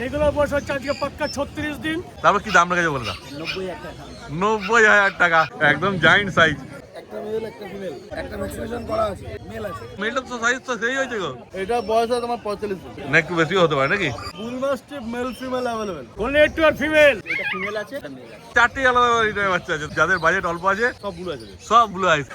এগুলোর বয়স হচ্ছে আজকে পাক্কা 36 দিন। তারপর কি দাম রেখেছে বলে দাও? 90,000 টাকা, একদম জায়েন্ট সাইজ। একটা মেল একটা ফিমেল, একটা ভ্যাকসিনেশন করা আছে, মেল আছে। মেলটা তো সাইজ তো সেই হয়েছে গো। এটা বয়স আছে তোমার 45 দিন। না একটু বেশি হতে পারে নাকি? বুল মাস্টিফ মেল ফিমেল अवेलेबल। কোন একটু আর ফিমেল। এটা ফিমেল আছে, এটা মেল আছে। চারটি আলাদা রিটার বাচ্চা আছে, যাদের বাজেট অল্প আছে সব বুল আছে। সব ব্লু আইস।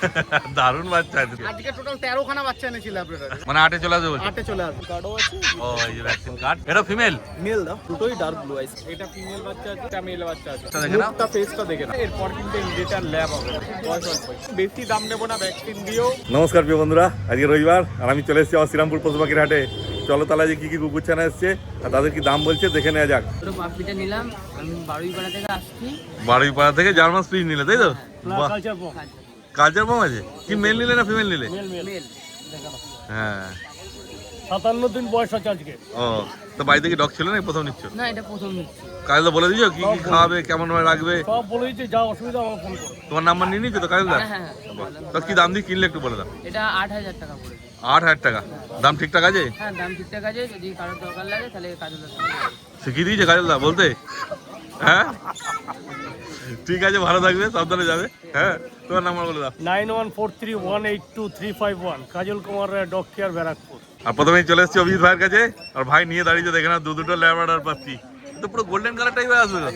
দারুণ বাচ্চা আছে। আজকে টোটাল 13 খানা বাচ্চা এনেছিলাম আপনারা। মানে 8 চলে আসবে বলছে। 8 চলে আসবে। কার্ডও আছে। ও এই যে ভ্যাকসিন কার্ড। এটা ফিমেল। মেল দাও, দুটোই ডার্ক ব্লু আইস। এটা ফিমেল বাচ্চা আছে, এটা মেল বাচ্চা আছে। এটা দেখে নাও। মুখটা ফেসটা দেখে নাও। এরপর কিন্তু ইনজেক্টর ল্যাব হবে। বয়স অল্প। বেশি দাম নেব না, ভ্যাকসিন দিও। নমস্কার প্রিয় বন্ধুরা, আজকে রবিবার আর আমি চলে এসেছি আমার শ্রীরামপুর পশু পাখির হাটে। চলো তাহলে যে কি কি কুকুর ছানা এসছে আর তাদের কি দাম বলছে দেখে নেওয়া যাক। ছোট পাপিটা নিলাম, আমি বারুইপাড়া থেকে আসছি। বারুইপাড়া থেকে জার্মান স্প্রিচ নিলে তাই তো? বাহ, কালচার বক। কালচার বম আছে। কি মেল নিলে না ফিমেল নিলে? মেল হ্যাঁ। 57 দিন বয়স আছে আজকে। ও তো বাড়িতে কি ডগ ছিল না প্রথম নিচ্ছ? না, এটা প্রথম নিচ্ছি। কাল তো বলে দিছো কি কি খাওয়াবে, কেমন ভাবে রাখবে? সব বলে দিচ্ছে, যা অসুবিধা আমার ফোন করো। তোমার নাম্বার নিয়ে নিচ্ছ তো কাল দা? হ্যাঁ হ্যাঁ হ্যাঁ। তো কি দাম দিয়ে কিনলে একটু বলে দাও। এটা 8,000 টাকা পড়েছে। 8,000 টাকা দাম ঠিকঠাক আছে? হ্যাঁ, দাম ঠিকঠাক আছে। যদি কারোর দরকার লাগে তাহলে কাজল শিখিয়ে দিয়েছে কাজল দা বলতে? হ্যাঁ ঠিক আছে, ভালো থাকবে, সাবধানে যাবে। হ্যাঁ তোমার নাম্বার বলে দাও। 9143182351 কাজল কুমার ডগ কেয়ার ব্যারাকপুর। আর প্রথমেই চলে এসেছি অভিজিৎ ভাইয়ের কাছে। আর ভাই নিয়ে দাঁড়িয়েছে, দেখে নাও দুটো ল্যাব্রাডর পাচ্ছি। তো পুরো গোল্ডেন কালার টাইপের আসবে তো।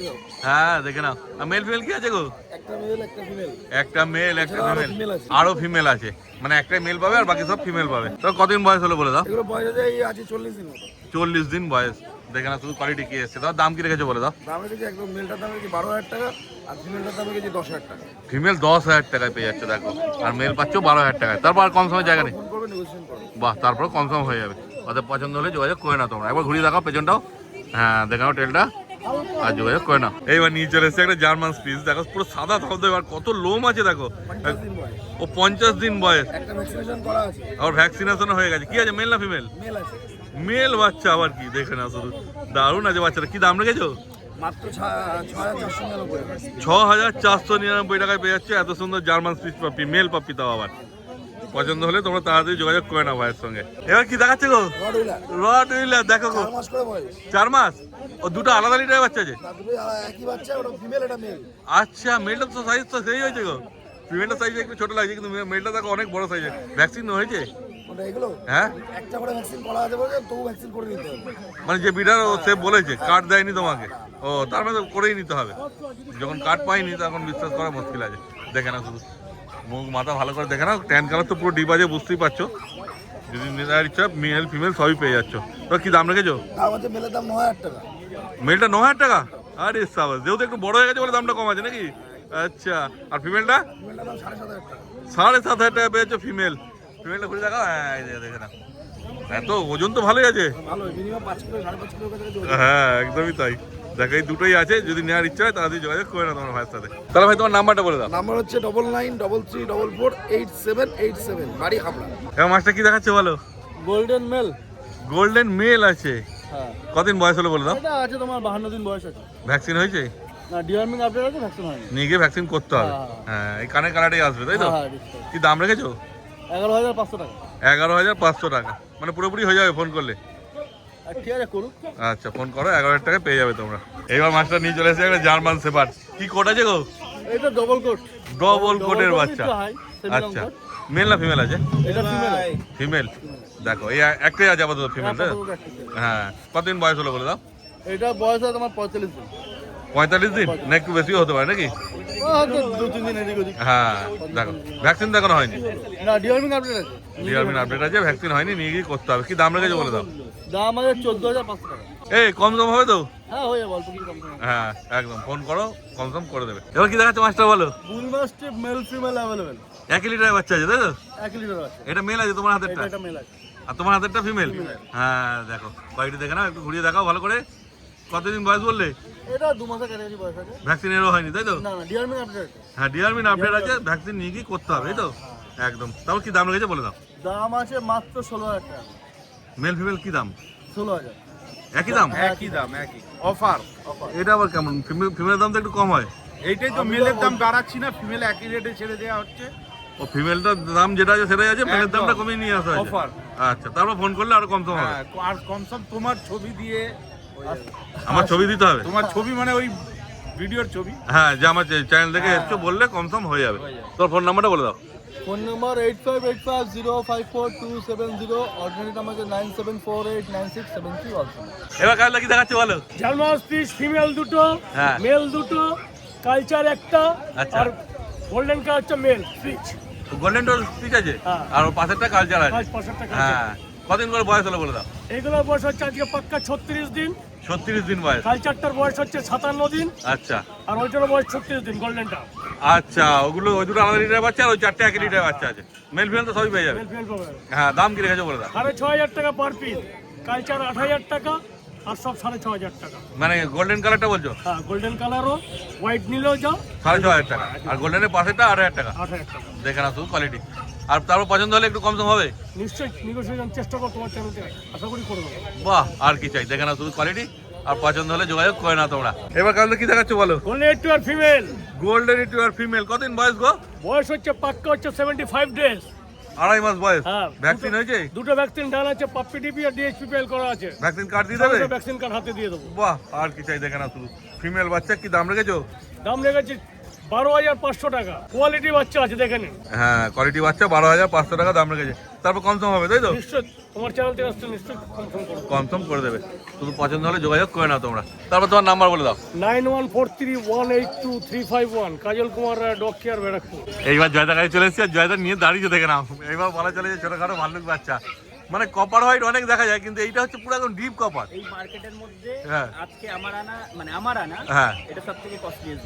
হ্যাঁ দেখে নাও। আর মেল ফিমেল কি আছে গো? একটা মেল একটা ফিমেল। একটা মেল একটা ফিমেল, female আছে। আরো ফিমেল আছে। মানে একটাই মেল পাবে আর বাকি সব ফিমেল পাবে। তো কতদিন বয়স হলো বলে দাও? এগুলো বয়স আছে এই আছে 40 দিন মতো। 40 দিন বয়স। দেখে না শুধু কোয়ালিটি কি এসছে। তার দাম কি রেখেছে বলে দাও? দাম রেখেছি একদম, মেলটার দাম রেখেছি 12,000 টাকা আর ফিমেলটার দাম রেখেছি 10,000 টাকা। ফিমেল 10,000 টাকায় পেয়ে যাচ্ছে দেখো, আর মেল পাচ্ছ 12,000 টাকায়। তারপর আর কম সময় জায়গা নেই। ফোন করবে, নেগোসিয়েশন করবে। বাহ, তারপর কম সম হয়ে যাবে। ওদের পছন্দ হলে যোগাযোগ করে নাও তোমরা। একবার ঘুরিয়ে দেখাও পেছনটাও। হ্যাঁ দেখাও টেলটা, আর যোগাযোগ করে নাও। এইবার নিয়ে চলে এসেছে একটা জার্মান স্পিচ। দেখো পুরো সাদা ধবধবে, আর কত লোম আছে দেখো। 50 দিন বয়স। ও 50 দিন বয়স, একটা ভ্যাকসিনেশন করা আছে, আর ভ্যাকসিনেশন হয়ে গেছে। কি আছে, মেল না ফিমেল? মেল আছে। মেল বাচ্চা আবার কি, দেখে না শুধু। দারুণ আছে বাচ্চাটা। কি দাম রেখেছো? মাত্র 6,499 টাকা। 6,499 টাকায় পেয়ে যাচ্ছে এত সুন্দর জার্মান স্পিচ পাপি, মেল পাপি তাও আবার। পছন্দ হলে তোমরা তাড়াতাড়ি যোগাযোগ করে নাও ভাইয়ের সঙ্গে। এবার কি দেখাচ্ছে গো? রডউইলার। রটউইলার দেখো গো, 4 মাস করে বয়স। 4 মাস। ও দুটো আলাদা লিটারের বাচ্চা আছে? না, দুটোই একই বাচ্চা, ওটা ফিমেল এটা মেল। আচ্ছা, মেলটা তো সাইজ তো সেই হয়েছে গো। ফিমেলটা সাইজ একটু ছোট লাগছে, কিন্তু মেলটা দেখো অনেক বড় সাইজের। ভ্যাকসিন হয়েছে? ওটা এগুলো হ্যাঁ, একটা করে ভ্যাকসিন করা আছে বলে তবু ভ্যাকসিন করে নিতে হবে। মানে যে বিডার ও সে বলেছে, কার্ড দেয়নি তোমাকে। ও তার মানে তো করেই নিতে হবে। যখন কার্ড পাইনি তখন বিশ্বাস করা মুশকিল আছে। দেখে না শুধু মুখ মাথা ভালো করে দেখে না। ট্যান কালার তো পুরো ডিপ আছে, বুঝতেই পারছো। যদি নেওয়ার ইচ্ছা মেল ফিমেল সবই পেয়ে যাচ্ছ। তো কি দাম রেখেছো? দাম আছে মেলের দাম 9,000 টাকা। মেলটা 9,000 টাকা? আরে সাবাস, যেহেতু একটু বড় হয়ে গেছে বলে দামটা কম আছে নাকি? আচ্ছা, আর ফিমেলটা? ফিমেলটার দাম 7,500 টাকা। 7,500 টাকা পেয়েছো ফিমেল। ফিমেলটা ঘুরে দেখাও। হ্যাঁ এই যে দেখে না, এত ওজন তো ভালোই আছে। ভালো, মিনিমাম 5 কিলো 5.5 কিলো কাছে ওজন। হ্যাঁ একদমই তাই। দেখো এই দুটোই আছে, যদি নেওয়ার ইচ্ছা হয় তাড়াতাড়ি যোগাযোগ করে না তোমার ভাইয়ের সাথে। তাহলে ভাই তোমার নাম্বারটা বলে দাও। নাম্বার হচ্ছে 9933448787, বাড়ি হাবড়া। এবার মাছটা কি দেখাচ্ছে বলো? Golden mail. গোল্ডেন মেল আছে। হ্যাঁ, কদিন বয়স হলো বলে দাও? এটা আছে তোমার 52 দিন বয়স আছে। ভ্যাকসিন হয়েছে? না, ডিওয়ার্মিং আপডেট আছে, ভ্যাকসিন হয়নি। নিয়ে গিয়ে ভ্যাকসিন করতে হবে। হ্যাঁ, এই কানের কালারটাই আসবে তাই তো? হ্যাঁ, কি দাম রেখেছো? 11,500 টাকা। 11,500 টাকা, মানে পুরোপুরি হয়ে যাবে ফোন করলে। আর ঠিক আছে, করুক। আচ্ছা, ফোন করো, 11,000 টাকায় পেয়ে যাবে তোমরা। এইবার মাছটা নিয়ে চলে এসেছে একটা জার্মান শেপার্ড। কি কোট আছে গো? এটা ডবল কোট। ডবল কোটের বাচ্চা। আচ্ছা, মেল না ফিমেল আছে? এটা ফিমেল। ফিমেল। দেখো এই একটাই আছে আপাতত ফিমেল। হ্যাঁ, কতদিন বয়স হলো বলে দাও? এটা বয়স আছে তোমার 45 দিন। 45 দিন না একটু বেশিও হতে পারে নাকি? হয়তো 2-3 দিন এদিক ওদিক। হ্যাঁ দেখো, ভ্যাকসিন দেখানো হয়নি। না, ডিওয়ার্মিং আপডেট আছে। ডিআরমিন আপডেট আছে, ভ্যাকসিন হয়নি, নিয়ে গিয়ে করতে হবে। কি দাম রেখেছো বলে দাও? দাম আছে 14,500 টাকা। এই কম দাম হবে তো? হ্যাঁ, হয়ে যাবে, অল্প কিছু কম করে। হ্যাঁ একদম, ফোন করো, কম সম করে দেবে। এবার কি দেখাচ্ছে মাছটা বলো? বুল মাস্টিফ মেল ফিমেল अवेलेबल। 1 লিটারের বাচ্চা আছে তাই তো? 1 লিটার আছে। এটা মেল আছে তোমার হাতেরটা? এটা মেল আছে। আর তোমার হাতেরটা ফিমেল? হ্যাঁ দেখো, বাড়িতে দেখে নাও, একটু ঘুরিয়ে দেখাও ভালো করে। কতদিন বয়স বললে? এটা 2 মাসের কাছাকাছি বয়স আছে। ভ্যাকসিন এরও হয়নি তাই তো? না না, ডিওয়ার্মিং আপডেট আছে। হ্যাঁ ডিআরমিন আপডেট আছে, ভ্যাকসিন নিয়ে গিয়ে করতে হবে তাই তো? একদম। তারপর কি দাম রেখেছে বলে দাও? দাম আছে মাত্র 16,000 টাকা। মেল ফিমেল কি দাম? 16,000। একই দাম? একই দাম, একই অফার। এটা আবার কেমন? ফিমেলের দাম তো একটু কম হয়। এইটাই তো মেলের দাম বাড়াচ্ছি না, ফিমেল একই রেটে ছেড়ে দেওয়া হচ্ছে। ও ফিমেলটার দাম যেটা আছে সেটাই আছে, মেলের একদম। দামটা কমিয়ে নিয়ে আসা হয়েছে। Offer। আচ্ছা, তারপর ফোন করলে আরো কম সম হবে। হ্যাঁ, আর কমসম তোমার ছবি দিয়ে আমার ছবি দিতে হবে? তোমার ছবি মানে ওই ভিডিওর ছবি। হ্যাঁ, যে আমার চ্যানেল থেকে একটু বললে কনফার্ম হয়ে যাবে। তোর ফোন নাম্বারটা বলে দাও। ফোন নম্বর 8585054270, অর্ডিনারি নাম্বার 9748967317। এবার কাজটা কি দেখাচ্ছে বলো? জার্মান স্পিচ ফিমেল দুটো, হ্যাঁ। মেল দুটো, কালচার একটা, আচ্ছা। আর গোল্ডেন কালার হচ্ছে মেল স্পিচ। গোল্ডেন ডোর ঠিক আছে, হ্যাঁ। আর ওর পাশেরটা কালচার আছে। 5% টাকা। হ্যাঁ, কদিন করে বয়স হলো বলে দাও? এইগুলোর বয়স হচ্ছে আজকে পাক্কা 36 দিন, 36 দিন বয়স। কালচারটার বয়স হচ্ছে 57 দিন, আচ্ছা আর ওইটার বয়স 36 দিন গোল্ডেনটা। আচ্ছা, ওগুলো ওই দুটো আলাদা লিটার বাচ্চা আর ওই 4টে একই লিটার বাচ্চা আছে। মেল ফিমেল তো সবই পেয়ে যাবে। মেল ফিমেল পাবে। হ্যাঁ, দাম কি রেখেছো বলে দাও? 6,500 টাকা পার পিস, কালচার 8,000 টাকা, আর সব 6,500 টাকা। মানে গোল্ডেন কালারটা বলছো? হ্যাঁ, গোল্ডেন কালারও হোয়াইট নিলেও যাও 6,500 টাকা, আর গোল্ডেনের পাশেরটা 8,000 টাকা। 8,000 টাকা। দেখে না শুধু কোয়ালিটি, আর তারপর পছন্দ হলে একটু কম সম হবে। নিশ্চয়ই নেগোসিয়েশন চেষ্টা করো তোমার চ্যানেল থেকে, আশা করি করবো। বাহ, আর কি চাই? দেখে না শুধু কোয়ালিটি, আর পছন্দ হলে যোগাযোগ করে না তোমরা। এবার কাল কি দেখাচ্ছ বলো? গোল্ডেন একটু আর ফিমেল। গোল্ডেন রিট্রিভার ফিমেল, কতদিন বয়স গো? বয়স হচ্ছে পাক্কা হচ্ছে 75 ডেজ। 2.5 মাস বয়স। হ্যাঁ। ভ্যাকসিন হয়েছে? দুটো ভ্যাকসিন ডান আছে, পাপ্পি ডিপি আর ডিএইচপি পেল করা আছে। ভ্যাকসিন কার্ড দিয়ে দেবে? ভ্যাকসিন কার্ড হাতে দিয়ে দেবো। বাহ, আর কি চাই? দেখে না শুধু ফিমেল বাচ্চা, কি দাম রেখেছো? দাম লেগেছে 12,500 টাকা। কোয়ালিটি বাচ্চা আছে, দেখে নিন। হ্যাঁ, কোয়ালিটি বাচ্চা 12,500 টাকা দাম রেখেছে। তারপর কনফার্ম হবে তাই তো? নিশ্চয় তোমার চ্যানেল থেকে আসছে, নিশ্চয় কনফার্ম করবো। কনফার্ম করে দেবে, শুধু পছন্দ হলে যোগাযোগ করে নাও তোমরা। তারপর তোমার নাম্বার বলে দাও। 9143182351, কাজল কুমার ডগ কেয়ার, ব্যারাকপুর। এইবার জয়দা কাছে চলে এসেছি, আর জয়দা নিয়ে দাঁড়িয়েছে দেখে নাও। এইবার বলা চলে যে ছোটখাটো ভাল্লুক বাচ্চা, মানে কপার হোয়াইট অনেক দেখা যায়, কিন্তু এইটা হচ্ছে পুরো একদম ডিপ কপার। এই মার্কেটের মধ্যে হ্যাঁ। আজকে আমার আনা, মানে আমার আনা, হ্যাঁ। এটা সবথেকে কস্টলিয়েস্ট।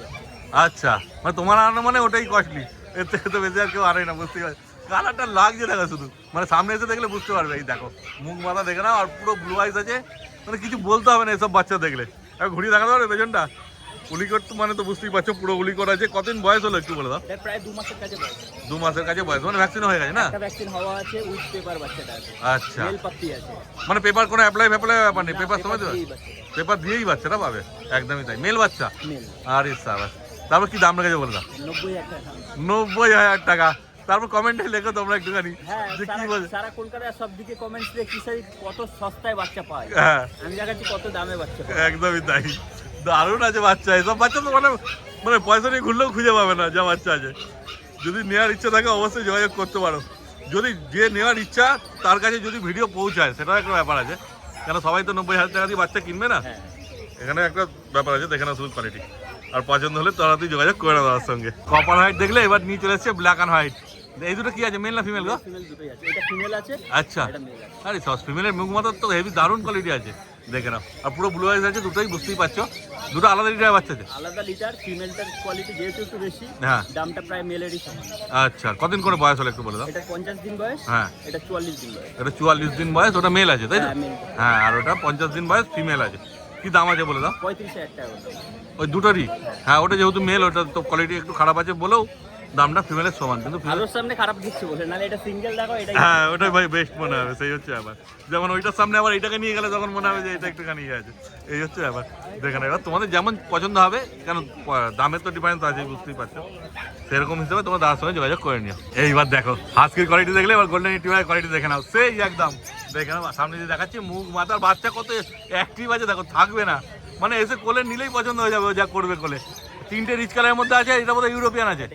আচ্ছা, মানে তোমার আনা মানে ওটাই কস্টলি, এর থেকে তো বেশি আর কেউ আনে না, বুঝতে পারছি। কালারটা লাগছে দেখো শুধু, মানে সামনে এসে দেখলে বুঝতে পারবে। এই দেখো মুখ মাথা দেখে নাও, আর পুরো ব্লু আইস আছে, মানে কিছু বলতে হবে না এসব বাচ্চা দেখলে। আর ঘুরিয়ে দেখাতে পারবে পেছনটা? উলিকট তো মানে তো বুঝতেই পারছো, পুরো উলিকট আছে। কতদিন বয়স হলো একটু বলে দাও? এটা প্রায় 2 মাসের কাছে বয়স। 2 মাসের কাছে বয়স, মানে ভ্যাকসিন হয়ে গেছে না? একটা ভ্যাকসিন হওয়া আছে, উইথ পেপার বাচ্চাটা আছে। আচ্ছা, মেল পাপ্পি আছে। মানে পেপার কোনো অ্যাপ্লাই ব্যাপার নেই, না, পেপার সময় দেবে? দিয়েই বাচ্চা। পেপার দিয়েই বাচ্চাটা পাবে, একদমই তাই। মেল বাচ্চা? মেল। আরে সাবাস। তারপর কি দাম রেখেছে বলে দাও? 90,000 টাকা। 90,000 টাকা। তারপর কমেন্টে লেখো তোমরা একটুখানি হ্যাঁ, যে কি বলে। সারা কলকাতার সব দিকে কমেন্টস দেখি স্যার কত সস্তায় বাচ্চা পায়। হ্যাঁ, আমি দেখাচ্ছি কত দামে বাচ্চা পায়। একদমই তাই। দারুণ আছে বাচ্চা, এসব বাচ্চা তো মানে মানে পয়সা নিয়ে ঘুরলেও খুঁজে পাবে না যা বাচ্চা আছে। যদি নেওয়ার ইচ্ছা থাকে অবশ্যই যোগাযোগ করতে পারো। যদি যে নেওয়ার ইচ্ছা তার কাছে যদি ভিডিও পৌঁছায়, সেটাও একটা ব্যাপার আছে, কেন সবাই তো 90,000 টাকা দিয়ে বাচ্চা কিনবে না। হ্যাঁ। এখানে একটা ব্যাপার আছে, দেখে না শুধু কোয়ালিটি, আর পছন্দ হলে তাড়াতাড়ি যোগাযোগ করে নাও তার সঙ্গে। কপার হোয়াইট দেখলে এবার নিয়ে চলে এসছে ব্ল্যাক অ্যান্ড হোয়াইট। এই দুটো কি আছে, মেল না ফিমেল গো? ফিমেল দুটোই আছে। এটা ফিমেল আছে, আচ্ছা, এটা মেল আছে। আরে সস ফিমেলের মুখ মাথার তো হেভি দারুণ কোয়ালিটি আছে, দেখে নাও। আর পুরো ব্লু আইস আছে, দুটোই বুঝতেই পারছো। দুটো আলাদা লিটার বাচ্চা আছে। আলাদা লিটার। ফিমেলটার কোয়ালিটি যেহেতু একটু বেশি, হ্যাঁ। দামটা প্রায় মেলেরই সমান। আচ্ছা, কতদিন করে বয়স হলো একটু বলে দাও? এটা 50 দিন বয়স। হ্যাঁ। এটা 44 দিন বয়স। এটা 44 দিন বয়স, ওটা মেল আছে তাই তো? হ্যাঁ, male। হ্যাঁ, আর ওটা 50 দিন বয়স ফিমেল আছে। কি দাম আছে বলে দাও? 35,000 টাকা ওটা। ওই দুটোরই? হ্যাঁ, ওটা যেহেতু মেল, ওটা তো কোয়ালিটি একটু খারাপ আছে বলেও দামটা ফিমেলের সমান, কিন্তু আলোর সামনে খারাপ দিচ্ছে বলে, নাহলে এটা সিঙ্গেল দেখো, এটা হ্যাঁ, ওটাই ভাই বেস্ট মনে হবে। সেই হচ্ছে ব্যাপার, যেমন ওইটার সামনে আবার এইটাকে নিয়ে গেলে তখন মনে হবে যে এটা একটুখানি ইয়ে আছে। এই হচ্ছে ব্যাপার, দেখে না। এবার তোমাদের যেমন পছন্দ হবে, কেন দামের তো ডিফারেন্স আছে বুঝতেই পারছো, সেরকম হিসেবে তোমার দাদার সঙ্গে যোগাযোগ করে নিও। এইবার দেখো হাস্কির কোয়ালিটি দেখলে এবার গোল্ডেন রিট্রিভারের কোয়ালিটি দেখে নাও, সেই একদম দেখে নাও। সামনে যে দেখাচ্ছি মুখ মাথার বাচ্চা কত অ্যাক্টিভ আছে দেখো, থাকবে না, মানে এসে কোলে নিলেই পছন্দ হয়ে যাবে ও যা করবে কোলে। 3টে রিচ কালারের মধ্যে আছে, এটা বোধহয় ইউরোপিয়ান আছে,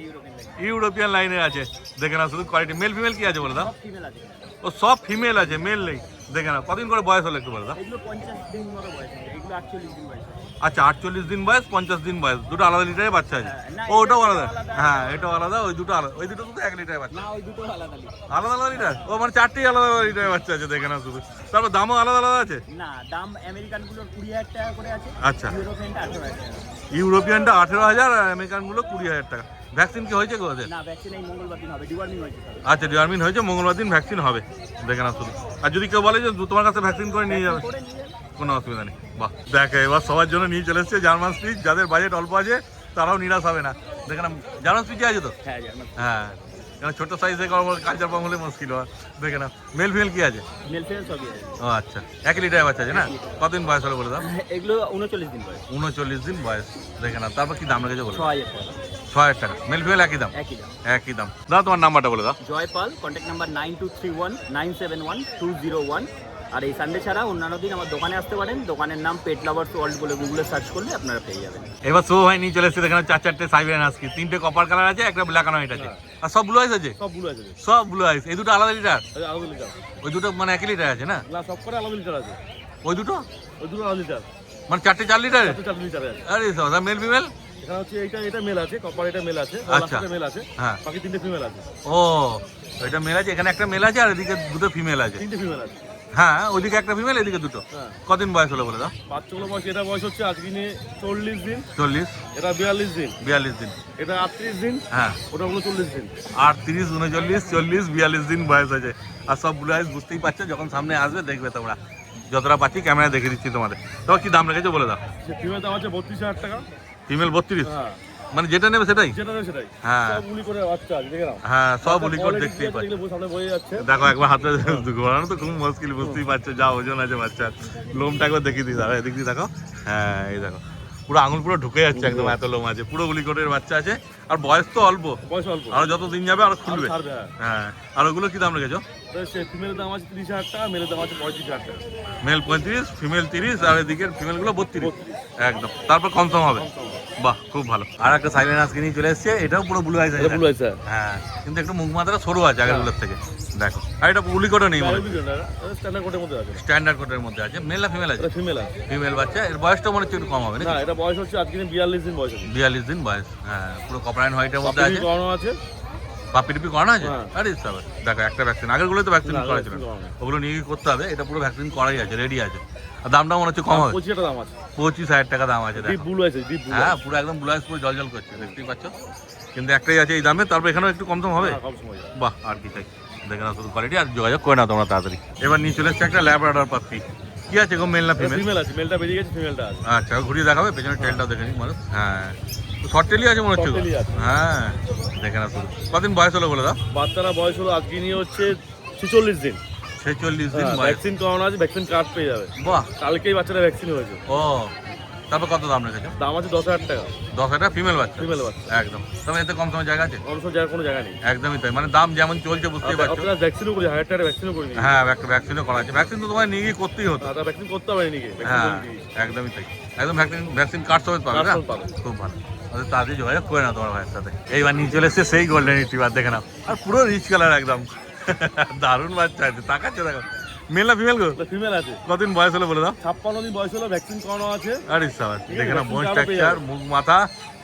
ইউরোপিয়ান লাইনে আছে। দেখে না শুধু কোয়ালিটি। মেল ফিমেল কি আছে বলে দাও? ফিমেল আছে। ও সব ফিমেল আছে, মেল নেই। দেখে না কতদিন করে বয়স হলো একটু বলে দাও? এগুলো 50 দিন মতো বয়স আছে, এগুলো 48 দিন বয়স আছে। আচ্ছা, 48 দিন বয়স, 50 দিন বয়স, দুটো আলাদা লিটারের বাচ্চা আছে। না, ও ওটাও আলাদা? আলাদা। হ্যাঁ, এটাও আলাদা, ওই দুটো আলাদা। ওই দুটো তো 1 লিটারের বাচ্চা। না, ওই দুটো আলাদা লিটার। আলাদা আলাদা লিটার? ও মানে 4টেই আলাদা আলাদা লিটারের বাচ্চা আছে, দেখে না শুধু। তারপর দামও আলাদা আলাদা আছে? না, দাম আমেরিকান গুলোর 20,000 টাকা করে আছে। আচ্ছা। ইউরোপিয়ানটা 18,000 টাকা। ইউরোপিয়ানটা 18,000 আর আমেরিকানগুলো 20,000 টাকা। ভ্যাকসিন কি হয়েছে গো ওদের? না, ভ্যাকসিন এই মঙ্গলবার দিন হবে, ডিওয়ার্মিং হয়েছে। আচ্ছা, ডিওয়ার্মিং হয়েছে, মঙ্গলবার দিন ভ্যাকসিন হবে, দেখে না শুধু। আর যদি কেউ বলে যে তোমার কাছে ভ্যাকসিন করে নিয়ে যাবে, করে নিয়ে যাবে। কোনো অসুবিধা নেই। বাহ, দেখে এবার সবার জন্য নিয়ে চলে এসছে জার্মান স্পিচ। যাদের বাজেট অল্প আছে তারাও নিরাশ হবে না, দেখে না। জার্মান স্পিচে আছে তো? হ্যাঁ, জার্মান। হ্যাঁ, কেন ছোট সাইজে কালচার পাম হলে মুশকিল হয়, দেখে না। মেল ফিমেল কি আছে? মেল ফিমেল সবই আছে। ও আচ্ছা, 1 লিটারের বাচ্চা আছে না? কতদিন বয়স হলো বলে দাও? এগুলো 39 দিন বয়স। 39 দিন বয়স, দেখে না। তারপর কি দাম রেখেছে বলে? 6,000 টাকা। 6,000 টাকা। মেল ফিমেল একই দাম? একই দাম। একই দাম। দাদা তোমার নাম্বারটা বলে দাও। Jaipal, contact number 9231 971 201। আর এই সানডে ছাড়া অন্যান্য দিন আমার দোকানে আসতে পারেন। দোকানের নাম পেট লাভার্স ওয়ার্ল্ড বলে গুগলে সার্চ করলে আপনারা পেয়ে যাবেন। এবার শো হয় নিয়ে চলে এসেছে, এখানে 4-4টে সাইবেরিয়ান হাস্কি, 3টে কপার কালার আছে, একটা ব্ল্যাক অ্যান্ড হোয়াইট আছে, আর সব ব্লু আইস আছে। সব ব্লু আছে, সব ব্লু আইস। এই দুটো আলাদা লিটার? আলাদা লিটার ওই দুটো মানে 1 লিটার আছে না? না, সব করে আলাদা লিটার আছে। ওই দুটো আলাদা লিটার, মানে 4টে 4 লিটার? 4 লিটার আছে। আরে সব মেল ফিমেল? এখানে হচ্ছে এটা মেল আছে, কপার এটা মেল আছে, আচ্ছা। মেল আছে, হ্যাঁ, বাকি 3টে ফিমেল আছে। ও এটা মেল আছে, এখানে একটা মেল আছে, আর এদিকে দুটো ফিমেল আছে। 3টে ফিমেল আছে। হ্যাঁ, ওইদিকে একটা ফিমেল, এদিকে দুটো। হ্যাঁ। কদিন বয়স হলো বলে দাও? বাচ্চাগুলো বয়স, এটা বয়স হচ্ছে আজকে নিয়ে 40 দিন, 40, এটা 42 দিন, 42 দিন। এটা 38 দিন, হ্যাঁ, ওটা 39 দিন। 38, 39, 40, 42 দিন বয়স আছে। আর সব ব্লু আইস বুঝতেই পারছো, যখন সামনে আসবে দেখবে তোমরা। যতটা পাচ্ছি ক্যামেরায় দেখে দিচ্ছি তোমাদের। তোমার কি দাম রেখেছো বলে দাও? ফিমেল দাম আছে 32,000 টাকা। ফিমেল 32? হ্যাঁ, মানে যেটা নেবে সেটাই? যেটা নেই সেটাই। হ্যাঁ। সব গুলি করে বাচ্চা আছে, দেখে নাও। হ্যাঁ, সব উলি করে Quality দেখতেই আছে, পাচ্ছি। দেখলে সামনে বয়ে যাচ্ছে। দেখো একবার হাতে ঘোরানো তো খুব মুশকিল, বুঝতেই পারছো যা ওজন আছে বাচ্চার। লোমটা একবার দেখিয়ে দিই, দাঁড়া এদিক দিয়ে দেখো। হ্যাঁ, এই দেখো পুরো আঙুল পুরো ঢুকে যাচ্ছে একদম, এত লোম আছে। পুরো গুলি কোটের বাচ্চা আছে, আর বয়স তো অল্প। বয়স অল্প, আরো যত দিন যাবে আরো খুলবে। ছাড়বে। হ্যাঁ, হ্যাঁ, আর ওগুলো কি দাম রেখেছো? ফিমেলের দাম আছে 30,000 টাকা, মেলের দাম আছে 35,000 টাকা। মেল 35, ফিমেল 30, আর এদিকের ফিমেল গুলো 32। একদম, তারপর কনফার্ম হবে। বাহ, খুব ভালো। আর একটা সাইলেন্ট আজকে নিয়ে চলে এসেছে, এটাও পুরো ব্লু আইস আছে। ব্লু আছে। হ্যাঁ, কিন্তু একটু মুখ মাথাটা সরু আছে আগেরগুলোর থেকে। দেখো, আর এটা গুলি কোটও নেই মনে হচ্ছে। স্ট্যান্ডার্ড কোটের মধ্যে আছে। স্ট্যান্ডার্ড কোটের মধ্যে আছে। মেল না ফিমেল আছে? এটা ফিমেল আছে। ফিমেল বাচ্চা, এর বয়সটা মনে হচ্ছে একটু কম হবে না, নাকি? এটা বয়স হচ্ছে আজকে 42 দিন বয়স আছে। 42 দিন বয়স। হ্যাঁ, পুরো কপার অ্যান্ড হোয়াইটের মধ্যে আছে। করানো আছে। পাপি টিপি করানো আছে? হ্যাঁ। আরে সাবাস, দেখো একটা ভ্যাকসিন, আগেরগুলো তো ভ্যাকসিন না, করা ছিল, vaccine করানো। ওগুলো নিয়ে গিয়ে করতে হবে। এটা পুরো ভ্যাকসিন করাই আছে, রেডি আছে। আর দামটা মনে হচ্ছে কম হবে। 25 টাকা দাম আছে। 25,000 টাকা দাম আছে। ডিপ দেখো, ব্লু আছে, ডিপ ব্লু। হ্যাঁ, পুরো একদম ব্লু আইস, পুরো জল করছে, দেখতেই পাচ্ছ। কিন্তু একটাই আছে এই দামে, তারপর এখানেও একটু কম সম হবে। কম সময় যাবে। বাহ, আর কি চাই। দেখে নাও শুধু কোয়ালিটি, আর যোগাযোগ করে নাও তোমরা তাড়াতাড়ি। এবার নিয়ে চলে এসছে একটা ল্যাব্রাডর পাপি। কি আছে গো, মেল না ফিমেল? ফিমেল আছে, মেলটা বেরিয়ে গেছে, ফিমেলটা আছে। আচ্ছা, ঘুরিয়ে দেখাবে, পেছনে টেলটাও দেখে নিই মানুষ। হ্যাঁ, শর্ট টেলই আছে মনে হচ্ছে গো। Short tail-ই আছে। হ্যাঁ, দেখে না শুধু। কদিন বয়স হলো বলে দাও? বাচ্চারা বয়স হলো আজকে নিয়ে হচ্ছে 46 দিন। 46 দিন বয়স। ভ্যাকসিন করানো আছে, ভ্যাকসিন কার্ড পেয়ে যাবে। বাহ। কালকেই বাচ্চারা ভ্যাকসিন হয়েছে। ও, তারপর কত দাম রেখেছো? দাম আছে 10,000 টাকা। 10,000 টাকা ফিমেল বাচ্চা? ফিমেল বাচ্চা। একদম। তবে এতে কম সময় জায়গা আছে? অন্য জায়গায় কোনো জায়গা নেই। একদমই তাই, মানে দাম যেমন চলছে বুঝতেই পারছো। আপনারা ভ্যাকসিনও করি, 1000 টাকা ভ্যাকসিনও করি। হ্যাঁ, একটা ভ্যাকসিনও করা আছে। ভ্যাকসিন তো তোমায় নিয়ে গিয়ে করতেই হতো। দাদা ভ্যাকসিন করতে হবে নাকি? হ্যাঁ, একদমই তাই। একদম ভ্যাকসিন কার্ড সমেত পাবে না? Card সমেত পাবে। খুব ভালো। তাড়াতাড়ি যোগাযোগ করে নাও তোমার ভাইয়ের সাথে। এইবার নিয়ে চলে এসছে সেই গোল্ডেন রিট্রিভার, দেখে নাও। আর পুরো রিচ কালার একদম, দারুণ বাচ্চা আছে। তাকাচ্ছে দেখো। মেল না ফিমেল গো? ফিমেল আছে। কদিন বয়স হলো বলে দাও? 56 দিন বয়স হলো, ভ্যাকসিন করানো আছে। আরে সাবাস, ঠিক আছে, দেখে নাও, vaccine বোন card-ও পেয়ে স্ট্রাকচার, যাবে। মুখ মাথা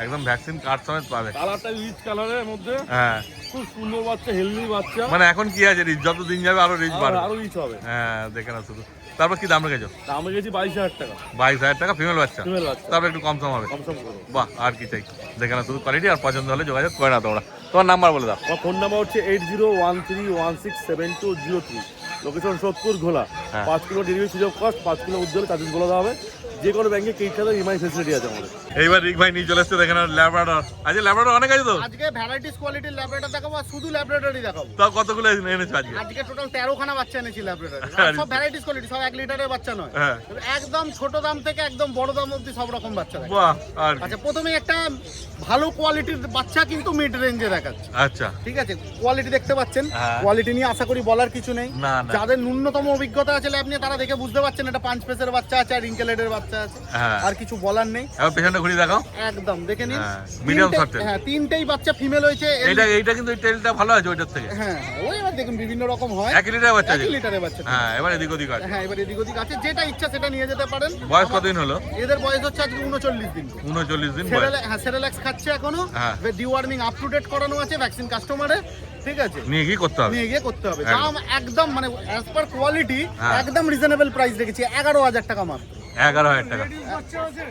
একদম ভ্যাকসিন কার্ড সমেত পাবে। কালারটা রিচ কালারের মধ্যে, হ্যাঁ, খুব সুন্দর বাচ্চা, হেলদি বাচ্চা। মানে এখন কি আছে, রিচ যত দিন যাবে আরো রিচ বাড়বে। আরো রিচ হবে। হ্যাঁ, দেখে নাও শুধু। তারপর কি দাম রেখেছো? দাম গেছি 22,000 টাকা। 22,000 টাকা ফিমেল বাচ্চা? ফিমেল বাচ্চা। তারপর একটু কম সম হবে। কম সম করো। বাহ, আর কি চাই। দেখে নাও শুধু কোয়ালিটি, আর পছন্দ হলে যোগাযোগ করে নাও তোমরা। তোমার নাম্বার বলে দাও। আমার ফোন নাম্বার হচ্ছে 8013167203। লোকেশন সোদপুর ঘোলা। হ্যাঁ। 5 কিলো ডেলিভারি সুযোগ কস্ট, 5 কিলো উজ্জ্বলে চার্জেস বলে দেওয়া হবে। যে কোনো ব্যাংকে ক্রেডিট কার্ডের ইএমআই ফেসিলিটি আছে আমাদের। এইবার রিক ভাই নিয়ে চলে এসছে, দেখে নাও ল্যাব্রাডর। আজকে ল্যাব্রাডর অনেক আছে তো? আজকে ভ্যারাইটিস কোয়ালিটির ল্যাবরেটরি দেখাবো, আর শুধু ল্যাবরেটরি দেখাবো। তাও কতগুলো এনেছো আজকে? আজকে টোটাল 13খানা বাচ্চা এনেছি ল্যাবরেটরি। সব ভ্যারাইটিস কোয়ালিটি, সব 1 লিটারের বাচ্চা নয়। হ্যাঁ। একদম ছোট দাম থেকে একদম বড় দাম অবধি সব রকম বাচ্চা দেখাবো। বাহ, আর কি? আচ্ছা, প্রথমে একটা ভালো কোয়ালিটির বাচ্চা কিন্তু মিড রেঞ্জে দেখাচ্ছে। আচ্ছা, ঠিক আছে, কোয়ালিটি দেখতে পাচ্ছেন। হ্যাঁ। কোয়ালিটি নিয়ে আশা করি বলার কিছু নেই। না, না। যাদের ন্যূনতম অভিজ্ঞতা আছে ল্যাব নিয়ে, তারা দেখে বুঝতে পারছেন এটা 5 পেসের বাচ্চা আছে আর রিঙ্কেলেডের বাচ্চা আছে। হ্যাঁ। আর কিছু বলার নেই। এবার পেছনটা ঘুরিয়ে দেখাও। একদম দেখে নিন। হ্যাঁ, medium short tail। হ্যাঁ, 3টেই বাচ্চা ফিমেল হয়েছে। এইটা কিন্তু এই টেলটা ভালো আছে ওইটার থেকে। হ্যাঁ, ওই এবার দেখুন বিভিন্ন রকম হয়। 1 লিটার বাচ্চা আছে? 1 লিটারের বাচ্চা। হ্যাঁ, এবার এদিক ওদিক আছে। হ্যাঁ, এবার এদিক ওদিক আছে, যেটা ইচ্ছা সেটা নিয়ে যেতে পারেন। বয়স কতদিন হলো? এদের বয়স হচ্ছে আজকে 39 দিন। 39 দিন বয়স। হ্যাঁ, সেরেলাক্স খাচ্ছে এখনো। হ্যাঁ। ডিওয়ার্মিং আপ টু ডেট করানো আছে, ভ্যাকসিন কাস্টমারে। ঠিক আছে, নিয়ে কি করতে হবে? নিয়ে গিয়ে করতে হবে। একদম। দাম একদম মানে অ্যাজ পার কোয়ালিটি হ্যাঁ। একদম রিজনেবল প্রাইস রেখেছি, 11,000 টাকা মাত্র। 11,000 টাকা।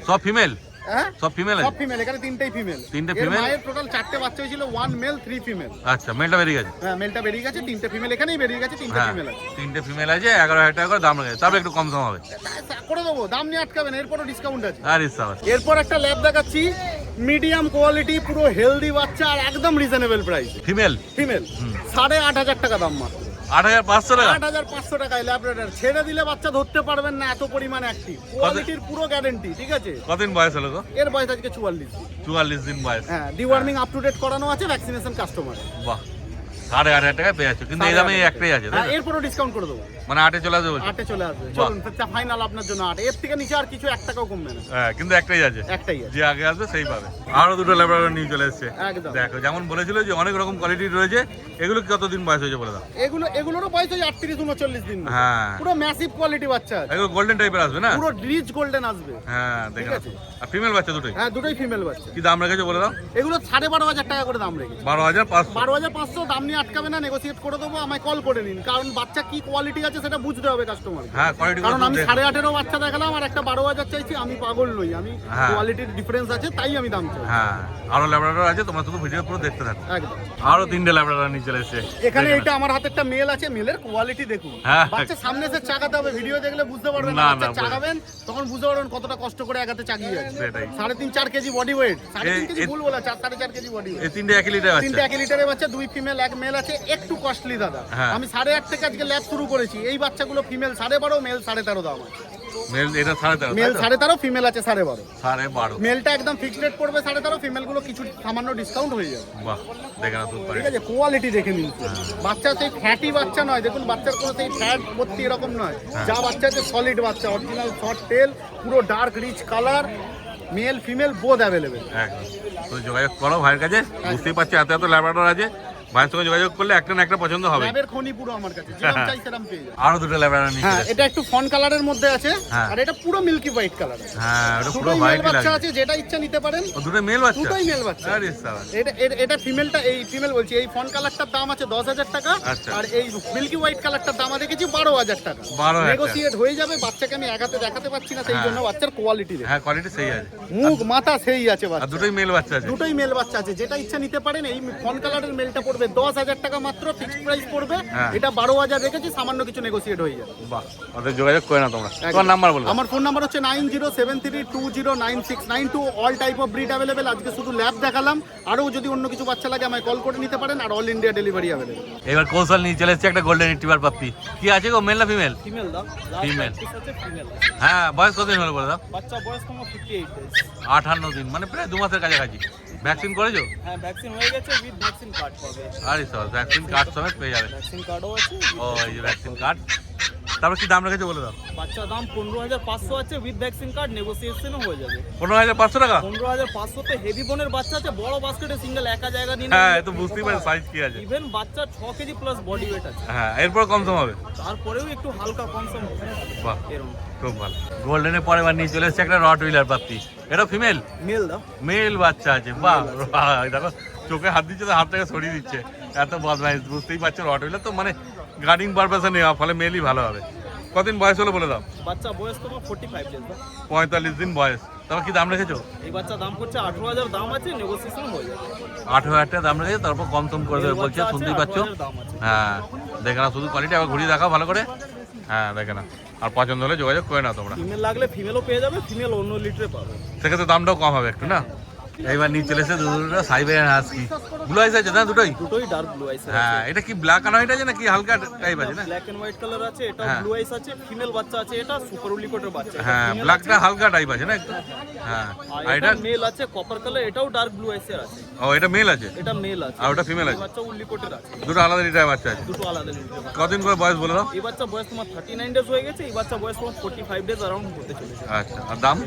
সব ফিমেল? হ্যাঁ, সব ফিমেল সব আছে? ফিমেল, এখানে 3টেই ফিমেল। 3টে এর female? মায়ের টোটাল 4টে বাচ্চা হয়েছিল, 1 মেল 3 ফিমেল। আচ্ছা, মেলটা বেরিয়ে গেছে? হ্যাঁ, মেলটা বেরিয়ে গেছে, 3টে ফিমেল এখানেই বেরিয়ে গেছে, 3টে হ্যাঁ, ফিমেল আছে। 3টে ফিমেল আছে, 11,000 টাকা করে দাম রেখেছে। তারপর একটু কম সম হবে। করে দেবো, দাম নিয়ে আটকাবেন, এরপরও ডিসকাউন্ট আছে। আরে সাবাস। এরপর একটা ল্যাব দেখাচ্ছি, মিডিয়াম কোয়ালিটি, পুরো হেলদি বাচ্চা আর একদম রিজনেবল প্রাইস। ফিমেল? ফিমেল 8,500 টাকা দাম মাত্র। 8,500 টাকা? 8,500 টাকায় ল্যাবরেটর। ছেড়ে দিলে বাচ্চা ধরতে পারবেন না, এত পরিমাণ অ্যাক্টিভ। কোয়ালিটির পুরো গ্যারান্টি। ঠিক আছে, কতদিন বয়স হলো গো? এর বয়স আজকে 44 দিন। 44 দিন বয়স। হ্যাঁ, ডিওয়ার্মিং আপ টু ডেট করানো আছে, ভ্যাকসিনেশন কাস্টমার। বাহ, 8,500 টাকায় পেয়ে যাচ্ছ, কিন্তু এই দামে এই একটাই আছে, তাই হ্যাঁ, না? এরপরও ডিসকাউন্ট করে দেবো। মানে 8-এ চলে আসবে বলছো? 8-এ চলে আসবে। বাহ। চলুন ফাইনাল আপনার জন্য 8। এর থেকে নিচে আর কিছু 1 টাকাও কমবে না। হ্যাঁ, কিন্তু একটাই আছে, একটাই আছে। যে আগে আসবে সেই পাবে। আরো দুটো ল্যাব্রাডর নিয়ে চলে এসেছে। একদম। দেখো, যেমন বলেছিল যে অনেক রকম কোয়ালিটি রয়েছে, এগুলো কতদিন বয়স হয়েছে বলে দাও? এগুলোরও বয়স ওই 38-39 দিন। হ্যাঁ, পুরো ম্যাসিভ কোয়ালিটি বাচ্চা আছে। এগুলো গোল্ডেন টাইপের আসবে না? পুরো রিচ গোল্ডেন আসবে। হ্যাঁ, দেখে ঠিক নাও। আছে। আর ফিমেল বাচ্চা দুটোই? হ্যাঁ, দুটোই ফিমেল বাচ্চা। কি দাম রেখেছো বলে দাও? এগুলো 12,500 টাকা করে দাম রেখেছে। 12,500। 12,500 দাম নিয়ে আটকাবে না, নেগোসিয়েট করে দেবো, আমায় কল করে নিন। কারণ বাচ্চা কি কোয়ালিটি আছে সেটা বুঝতে হবে কাস্টমার। হ্যাঁ, কোয়ালিটি কারণ আমি 8,500 বাচ্চা দেখালাম আর একটা 12,000 চাইছি, আমি পাগল নই। আমি হ্যাঁ। কোয়ালিটির ডিফারেন্স আছে তাই আমি দাম চাই। হ্যাঁ, আরো ল্যাব্রাডর আছে, তোমরা শুধু ভিডিও পুরো দেখতে থাকো। একদম। আরো 3টে ল্যাব্রাডর নিয়ে চলে এসেছে। এখানে দেখে এটা নাও। আমার হাতে একটা মেল আছে, মেলের কোয়ালিটি দেখুন। হ্যাঁ। বাচ্চা সামনে এসে চাকাতে হবে, ভিডিও দেখলে বুঝতে পারবেন না, না। না, বাচ্চা চাকাবেন তখন বুঝতে পারবেন কতটা কষ্ট করে এক হাতে চাকিয়ে আছে। সেটাই। 3.5-4 কেজি বডি ওয়েট। 3.5 কেজি এই- ভুল বলা, 4-4.5 কেজি বডি ওয়েট। এই 3টে 1 লিটার আছে। 3টে 1 লিটারের বাচ্চা, 2 ফিমেল 1 মেল আছে। একটু কস্টলি দাদা। হ্যাঁ। আমি 8.5 থেকে আজকে ল্যাব শুরু করেছি। এই বাচ্চাগুলো ফিমেল 12.5, মেল 13.5 দাম আছে। মেল এটা 13.5। মেল 13.5, ফিমেল আছে 12.5। 12.5। মেলটা একদম ফিক্সড রেট পড়বে 13.5, ফিমেলগুলো কিছু সামান্য ডিসকাউন্ট হয়ে যাবে। বাহ, দেখে নাও, ঠিক আছে, কোয়ালিটি দেখে নিন। বাচ্চা সেই ফ্যাটি বাচ্চা নয়, দেখুন বাচ্চার কোনো সেই ফ্যাট ভর্তি এরকম নয়। যা বাচ্চা আছে সলিড বাচ্চা, অরিজিনাল শর্ট টেল, পুরো dark rich colour, male female both available. একদম। তো যোগাযোগ করো ভাইয়ের কাছে, বুঝতেই পারছি এত এত ল্যাব্রাডর আছে। ভাইয়ের সঙ্গে যোগাযোগ করলে একটা না একটা পছন্দ হবে। ল্যাবের খনি পুরো আমার কাছে, যেরকম চাই সেরকম পেয়ে যাবেন। আরো দুটো ল্যাব্রাডর নিয়ে হ্যাঁ, চলে এসেছে। এটা একটু ফন কালারের মধ্যে আছে। হ্যাঁ। আর এটা পুরো মিল্কি হোয়াইট কালার। হ্যাঁ, ওটা পুরো দুটোই মেল হোয়াইটই বাচ্চা লাগে। আছে, যেটা ইচ্ছা নিতে পারেন। ও দুটো মেল বাচ্চা? দুটোই মেল বাচ্চা। আরে সাবাস। এটা ফিমেলটা, এই ফিমেল বলছি, এই ফন কালারটার দাম আছে 10,000 টাকা। আচ্ছা। আর এই মিল্কি হোয়াইট কালারটার দাম দেখেছি 12,000 টাকা। 12,000 নেগোসিয়েট হয়ে যাবে। বাচ্চাকে আমি এক হাতে দেখাতে পাচ্ছি না, সেই হ্যাঁ। জন্য বাচ্চার কোয়ালিটি দেখুন। হ্যাঁ, কোয়ালিটি সেই আছে। মুখ মাথা সেই আছে আর বাচ্চা। দুটোই মেল বাচ্চা আছে? দুটোই মেল বাচ্চা আছে, যেটা ইচ্ছা নিতে পারেন। এই ফন কালারের মেলটা পড়বে 10,000 টাকা মাত্র, ফিক্সড প্রাইস পড়বে। হ্যাঁ। এটা 12,000 রেখেছি, সামান্য কিছু নেগোসিয়েট হয়ে যাবে। বাহ, ওদের যোগাযোগ করে না তোমরা। তোমার নাম্বার বলো। আমার ফোন নাম্বার হচ্ছে 9073209692। All type of breed available. আজকে শুধু ল্যাব দেখালাম, আরও যদি অন্য কিছু বাচ্চা লাগে আমায় কল করে নিতে পারেন। আর অল ইন্ডিয়া ডেলিভারি অ্যাভেলেবেল। এবার কৌশল নিয়ে চলে এসেছে একটা গোল্ডেন রিট্রিভার পাপ্পি। কি আছে গো, মেল না ফিমেল? ফিমেল দাও। Female। ফিমেল হ্যাঁ, বয়স কতদিন হলো বলে দাও? বাচ্চা বয়স তোমার 58 ডেজ। 58 দিন, মানে প্রায় 2 মাসের কাছাকাছি। ভ্যাকসিন করেছো? হ্যাঁ, ভ্যাকসিন হয়ে গেছে, উইথ ভ্যাকসিন কার্ড পাবে। আরে সব ভ্যাকসিন কার্ড সমেত পেয়ে যাবে। ভ্যাকসিন কার্ডও আছে। ও, এই যে ভ্যাকসিন কার্ড। তারপর কি দাম রেখেছো বলে দাও? বাচ্চা দাম 15,500 আছে, উইথ ভ্যাকসিন কার্ড নেগোসিয়েশনও হয়ে যাবে। 15,500 টাকা? 15,500 তে হেভি বোনের বাচ্চা আছে, বড় বাস্কেটে সিঙ্গেল একা জায়গা নিয়ে হ্যাঁ, এ তো বুঝতেই পারি সাইজ কি আছে। ইভেন বাচ্চা 6 কেজি প্লাস বডি ওয়েট আছে। হ্যাঁ, এরপর কম সম হবে। তারপরেও একটু হালকা কনসাম হবে বাহ, এরকম। খুব ভালো। গোল্ডেনের পরে এবার নিয়ে চলে এসেছে একটা রট হুইলার পাপ্পি। এটা ফিমেল? মেল দাও। মেল বাচ্চা আছে। বাহ, দেখো চোখে হাত দিচ্ছে তো হাত থেকে সরিয়ে দিচ্ছে। এত বদমাইশ, বুঝতেই পারছো রট হুইলার তো মানে গার্ডিং পারপাসে নেওয়া, ফলে মেলই ভালো হবে। কদিন বয়স হলো বলে দাও? বাচ্চা বয়স তোমার 45 ডেজ দাও। 45 দিন বয়স। তারপর কি দাম রেখেছো? এই বাচ্চা দাম করছে 18,000 দাম আছে, নেগোসিয়েশন হয়ে যাবে। 18,000 টাকা দাম রেখেছো, তারপর কম সম করে দেবে বলছে, বাচ্চা আছে, শুনতেই পাচ্ছ। 18,000 দাম আছে। হ্যাঁ, দেখে না, শুধু কোয়ালিটি আবার ঘুরিয়ে দেখাও ভালো করে। হ্যাঁ, দেখে না। আর পছন্দ হলে যোগাযোগ করে নাও তোমরা। ফিমেল লাগলে ফিমেলও পেয়ে যাবে, ফিমেল অন্য লিটারে পাবে। সেক্ষেত্রে দামটাও কম হবে একটু না? এইবার নিয়ে চলে এসে দুটো সাইবেরিয়ান হাস্কি। ব্লু আইস আছে না দুটোই? দুটোই ডার্ক ব্লু আইস আছে। হ্যাঁ, এটা কি ব্ল্যাক এন্ড হোয়াইট আছে নাকি হালকা টাইপ আছে না? ব্ল্যাক এন্ড হোয়াইট কালার আছে, এটা হ্যাঁ। ব্লু আইস আছে, ফিমেল বাচ্চা আছে, এটা সুপার উলিকটের বাচ্চা। এটা হ্যাঁ, female ব্ল্যাকটা আছে, হালকা টাইপ আছে না একটু? হ্যাঁ, আর আর এটা এটা? মেল আছে কপার কালার, এটাও ডার্ক ব্লু আইসের আছে। ও, এটা মেল আছে এটা মেল আছে, আর ওটা ফিমেল এই আছে। বাচ্চা উলিকটের আছে। দুটো আলাদা রিটার বাচ্চা আছে। দুটো আলাদা লিটার। কদিন করে বয়স বলে দাও? এই বাচ্চা বয়স তোমার 39 ডেজ হয়ে গেছে, এই বাচ্চা বয়স তোমার 45 ডেজ অ্যারাউন্ড হতে চলেছে। আচ্ছা, আর দাম?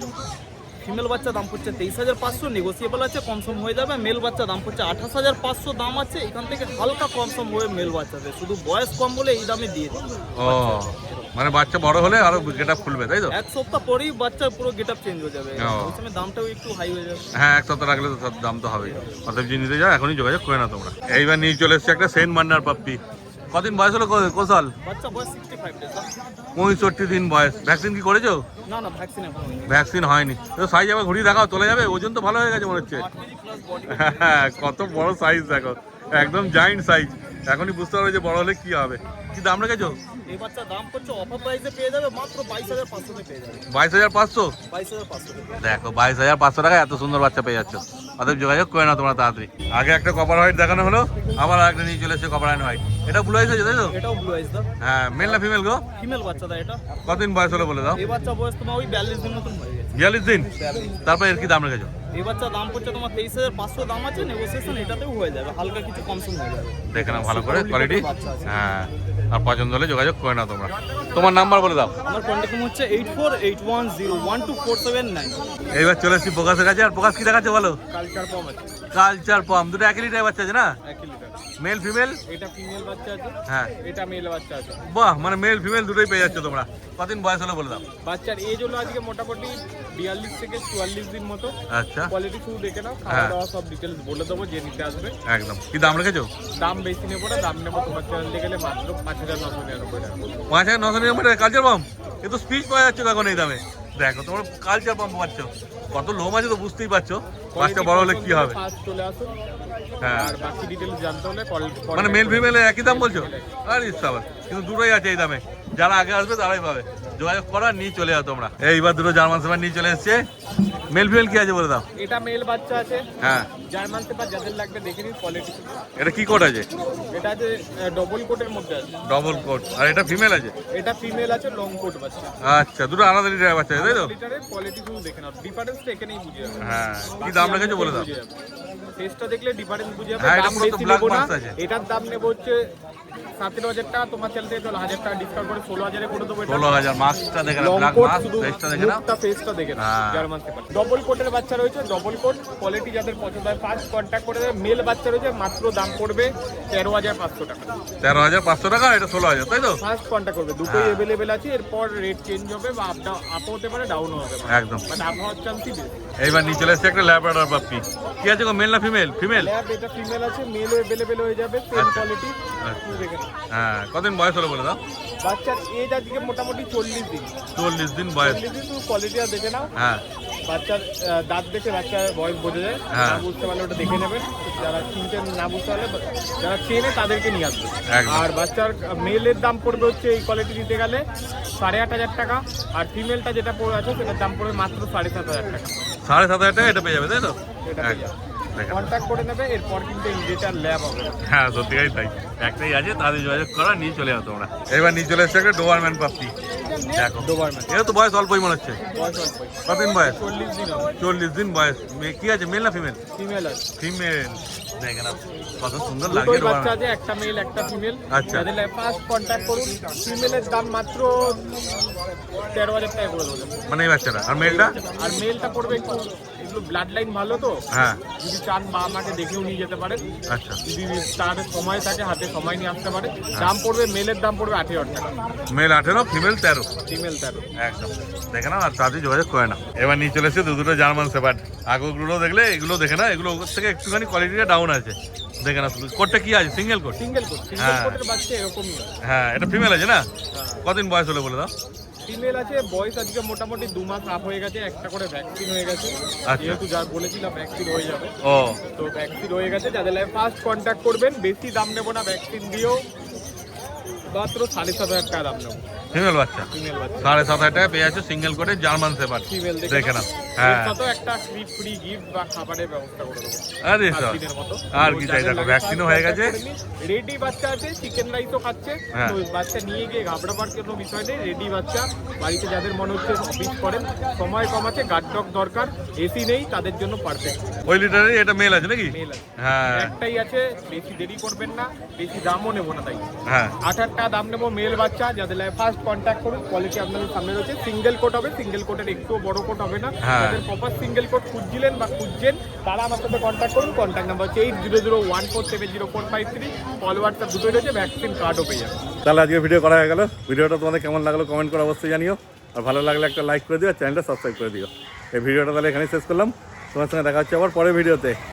ফিমেল বাচ্চা দাম পড়ছে 23,500, নেগোসিয়েবল আছে, কম সম হয়ে যাবে। মেল বাচ্চা দাম পড়ছে 28,500 দাম আছে, এখান থেকে হালকা কম সম হয়ে মেল বাচ্চাদের, শুধু বয়স কম বলে এই দামে দিয়ে দিই। ও, মানে বাচ্চা বড় হলে আরো গেট আপ খুলবে তাই তো? এক সপ্তাহ পরেই বাচ্চা পুরো গেট আপ চেঞ্জ হয়ে যাবে, ও। ওই সময় দামটাও একটু হাই হয়ে যাবে। হ্যাঁ, এক সপ্তাহ রাখলে তো সব দাম তো হবেই। অতএব যে নিতে যাও এখনই যোগাযোগ করে না তোমরা। এইবার নিয়ে চলে এসেছে একটা সেন্ট মান্নার পাপ্পি। কদিন বয়স হলো কৌশল? বাচ্চা বয়স 65 ডেজ। 65 দিন বয়স। ভ্যাকসিন কি করেছো? না না, ভ্যাকসিন এখন হয়নি। ভ্যাকসিন হয়নি তো? সাইজ আবার ঘুরিয়ে দেখাও, চলে যাবে। ওজন তো ভালো হয়ে গেছে মনে হচ্ছে। 8 কেজি প্লাস বডি। হ্যাঁ, কত বড় সাইজ দেখো, একদম জায়েন্ট সাইজ। এখনই বুঝতে পারবে যে বড় হলে কি হবে। কি দাম রেখেছো? এই বাচ্চা দাম করছে অফার প্রাইসে পেয়ে যাবে মাত্র 22,500 তে পেয়ে যাবে। 22,500? 22,500 টাকা। দেখো, 22,500 টাকায় এত সুন্দর বাচ্চা পেয়ে যাচ্ছ। অতএব যোগাযোগ করে না তোমরা তাড়াতাড়ি। আগে একটা কপার হোয়াইট দেখানো হলো, আবার একটা নিয়ে চলে এসেছে কপার অ্যান্ড হোয়াইট। এটা ব্লু আইস আছে তাই তো? এটাও ব্লু আইস দাও। হ্যাঁ, মেল না ফিমেল গো? ফিমেল বাচ্চা দা এটা। কতদিন বয়স হলো বলে দাও? এই বাচ্চা বয়স তোমার ওই 42 দিন মতন হয়ে গেছে। 42 দিন। তারপর এর কি দাম রেখেছো? এই বাচ্চা দাম পড়ছে তোমার 23,500 দাম আছে, নেগোসিয়েশন এটাতেও হয়ে যাবে, হালকা কিছু কমসম হয়ে যাবে। দেখে নাও ভালো করে কোয়ালিটি। হ্যাঁ, আর পছন্দ হলে যোগাযোগ করে নাও তোমরা। তোমার নাম্বার বলে দাও। আমার কন্ট্যাক্ট নম্বর হচ্ছে 8481012479। এইবার চলে এসেছি প্রকাশের কাছে। আর প্রকাশ কি দেখাচ্ছে বলো? কালচার পম আছে, কালচার পম, দুটো একই লিটার বাচ্চা আছে না? 1 লিটার। Male female? এটা ফিমেল বাচ্চা আছে, হ্যাঁ, এটা মেল বাচ্চা আছে। বাহ, মানে মেল ফিমেল দুটোই পেয়ে যাচ্ছ তোমরা। কতদিন বয়স হলো বলে দাও? বাচ্চার এজ হলো আজকে মোটামুটি 42 থেকে 44 দিন মতো। আচ্ছা, কোয়ালিটি শুধু দেখে নাও, খাওয়া হ্যাঁ। দাওয়া সব ডিটেলস বলে দেবো যে নিতে আসবে। একদম। কি দাম রেখেছো? দাম বেশি নেবো না, দাম নেবো তোমার চ্যানেলে গেলে মাত্র 5,999 টাকা। 5,999 টাকা কালচার পাম্প? এ তো স্পিচ পাওয়া যাচ্ছে তখন এই দামে। দেখো তোমার কালচার পাম্প পাচ্ছ, কত লোম আছে তো বুঝতেই পারছো। বাচ্চা বড় হলে কি হবে। ফার্স্ট চলে আসুন, হ্যাঁ, আর বাকি ডিটেলস জানতে হলে মানে মেল ফিমেল একই দাম বলছো? আর ইচ্ছা আবার, কিন্তু দুটোই আছে এই দামে। যারা আগে আসবে তারাই পাবে, যোগাযোগ করা নিয়ে চলে যাও তোমরা। এইবার দুটো জার্মান শেপার্ড নিয়ে চলে এসছে। মেল ফিমেল কি আছে বলে দাও? এটা মেল বাচ্চা আছে, হ্যাঁ, জার্মান শেপার্ড যাদের লাগবে দেখে নিন কোয়ালিটি। এটা কি কোট আছে? এটা আছে ডবল কোটের মধ্যে আছে, ডবল কোট। আর এটা ফিমেল আছে? এটা ফিমেল আছে লং কোট বাচ্চা। আচ্ছা, দুটো আলাদা লিটার বাচ্চা আছে তাই তো? লিটারের কোয়ালিটি শুধু দেখে নাও, ডিফারেন্সটা এখানেই বুঝে যাবে। হ্যাঁ, কি দাম রেখেছো বলে দাও? টেস্টটা দেখলে ডিফারেন্স বুঝে যাবে। হ্যাঁ, এটা দাম পুরো তো বেশি black নেবো না, marks আছে। এটার দাম নেবো হচ্ছে 17,000 টাকা। তোমার চ্যানেল থেকে 1,000 টাকা ডিসকাউন্ট করে 16,000 করে দেবো। 16,000। মাস্কটা দেখে নাও, লং ব্ল্যাক কোট মাস্ক, শুধু ফেসটা দেখে নাও। মুখটা ফেসটা দেখে নাও। হ্যাঁ। জার্মান শেপার্ড ডবল কোটের বাচ্চা রয়েছে, ডবল কোট কোয়ালিটি যাদের পছন্দ হয় ফার্স্ট কন্ট্যাক্ট করে দেবে। মেল বাচ্চা রয়েছে, মাত্র দাম পড়বে 13,500 টাকা। 13,500 টাকা, এটা 16,000 তাই তো? ফার্স্ট কন্ট্যাক্ট করবে, দুটোই হ্যাঁ। অ্যাভেলেবেল আছে। এরপর রেট চেঞ্জ হবে বা আপ হতে পারে, ডাউন হতে পারে, একদম। মানে আবহাওয়ার চান্সই বেশি। এইবার নিয়ে চলে এসছে একটা ল্যাব্রাডর পাপ্পি। কি আছে গো, মেল না ফিমেল? ফিমেল। ল্যাব এটা ফিমেল আছে, মেলও অ্যাভেলেবেল হয়ে যাবে, সেম আচ্ছা। কোয়ালিটি। আচ্ছা। দেখে নাও। হ্যাঁ, কতদিন বয়স হলো বলে দাও? বাচ্চার এজ আজকে মোটামুটি 40 দিন। 40 দিন বয়স। 40 দিন, শুধু কোয়ালিটিটা দেখে নাও। হ্যাঁ, বাচ্চার দাঁত দেখে বাচ্চার বয়স বোঝা যায়। হ্যাঁ। না বুঝতে পারলে ওটা দেখে নেবেন। যারা চিনতে না বুঝতে পারলে যারা চেনে তাদেরকে নিয়ে আসবে। একদম। আর বাচ্চার মেলের দাম পড়বে হচ্ছে এই কোয়ালিটি নিতে গেলে 8,500 টাকা, আর ফিমেলটা যেটা পড়ে আছে সেটার দাম পড়বে মাত্র 7,500 টাকা। 7,500 টাকা এটা পেয়ে যাবে তাই তো? এটা পেয়ে যাবে। দেখে নাও। কন্ট্যাক্ট করে নেবে, এরপর কিন্তু ইনভেটার ল্যাব হবে। হ্যাঁ, সত্যিকারই তাই। একটাই আছে, তাদের যোগাযোগ করা নিয়ে চলে যাও তোমরা। এবার নিয়ে চলে এসছে একটা ডোবারম্যান পাপ্পি। দেখো, ডোবারম্যান এটা তো বয়স অল্পই মনে হচ্ছে। বয়স অল্পই, কতদিন বয়স? 40 দিন হবে। 40 দিন বয়স। কি আছে, মেল না ফিমেল? ফিমেল আছে, ফিমেল। দেখে নাও কত সুন্দর দুটোই লাগে বাচ্চা ডোবারম্যান। আছে, একটা মেল একটা ফিমেল। আচ্ছা। যাদের ফার্স্ট কন্ট্যাক্ট করুন। ফিমেলের দাম মাত্র 13,000 টাকা করে দেবো। মানে এই বাচ্চাটা। আর মেলটা? আর মেলটা পড়বে একটু, এগুলো ব্লাড লাইন ভালো তো, হ্যাঁ, যদি চান বা আমাকে দেখেও নিয়ে যেতে পারেন। আচ্ছা। যদি তার সময় থাকে, হাতে সময় নিয়ে আসতে পারে। দাম পড়বে, মেলের দাম পড়বে 18,000 টাকা, মেল 18, ফিমেল 13। ফিমেল 13। একদম। দেখে নাও, আর তাদের যোগাযোগ করে নাও। এবার নিয়ে চলে এসেছে দুটো জার্মান শেপার্ড। আগগুলো দেখলে এগুলো দেখে না, এগুলো ওর থেকে একটুখানি কোয়ালিটিটা ডাউন আছে। দেখে না, শুধু কোটটা কি আছে? Single coat? Single coat, single হ্যাঁ। কোটের বাচ্চা এরকমই হয়। হ্যাঁ, এটা ফিমেল আছে না? কতদিন বয়স হলো বলে দাও? ফিমেল আছে, বয়স আজকে মোটামুটি 2 মাস আপ হয়ে গেছে। একটা করে ভ্যাকসিন হয়ে গেছে, আচ্ছা। যেহেতু যা বলেছিলাম ভ্যাকসিন হয়ে যাবে, ও, তো ভ্যাকসিন হয়ে গেছে। যাদের ফার্স্ট কন্ট্যাক্ট করবেন, বেশি দাম নেবো না, ভ্যাকসিন দিয়েও মাত্র 7,500 টাকা দাম নেবো। ফিমেল বাচ্চা। ফিমেল বাচ্চা 7,500 টাকা পেয়ে যাচ্ছে সিঙ্গেল কোটে জার্মান শেপার্ড। ফিমেল দেখে নাও। হ্যাঁ, সাথেও একটা ফ্রি গিফট বা খাবারের ব্যবস্থা করে দেবো আরে 7 সব। দিনের মতো। আর কি চাই, দেখো ভ্যাকসিনও হয়ে গেছে। রেডি বাচ্চা আছে, চিকেন রাইসও খাচ্ছে। হ্যাঁ। তো বাচ্চা নিয়ে গিয়ে ঘাবড়াবার কোনো বিষয় নেই, রেডি বাচ্চা। বাড়িতে যাদের মনে হচ্ছে অফিস করেন, সময় কম আছে, গার্ড ডগ দরকার, এসি নেই, তাদের জন্য পারফেক্ট। ওই লিটারে এটা মেল আছে নাকি? মেল আছে, হ্যাঁ, একটাই আছে, বেশি দেরি করবেন না, বেশি দামও নেবো না তাই। হ্যাঁ, 8,000 টাকা দাম নেবো মেল বাচ্চা। যাদের ফার্স্ট কন্ট্যাক্ট করুন, কোয়ালিটি আপনাদের সামনে রয়েছে। সিঙ্গেল কোট হবে, সিঙ্গেল কোটের একটু বড় কোট হবে না। হ্যাঁ। যাদের প্রপার সিঙ্গেল কোট খুঁজছিলেন বা খুঁজছেন, তারা আমার সাথে কন্ট্যাক্ট করুন। কন্ট্যাক্ট নাম্বার হচ্ছে 8001470453। কল হোয়াটসঅ্যাপ দুটোই রয়েছে, ভ্যাকসিন কার্ডও পেয়ে যাবে। তাহলে আজকে ভিডিও করা হয়ে গেল। ভিডিওটা তোমাদের কেমন লাগলো কমেন্ট করে অবশ্যই জানিও। আর ভালো লাগলে একটা লাইক করে দিও, চ্যানেলটা সাবস্ক্রাইব করে দিও। এই ভিডিওটা তাহলে এখানেই শেষ করলাম। তোমার সঙ্গে দেখা হচ্ছে আবার পরের ভিডিওতে।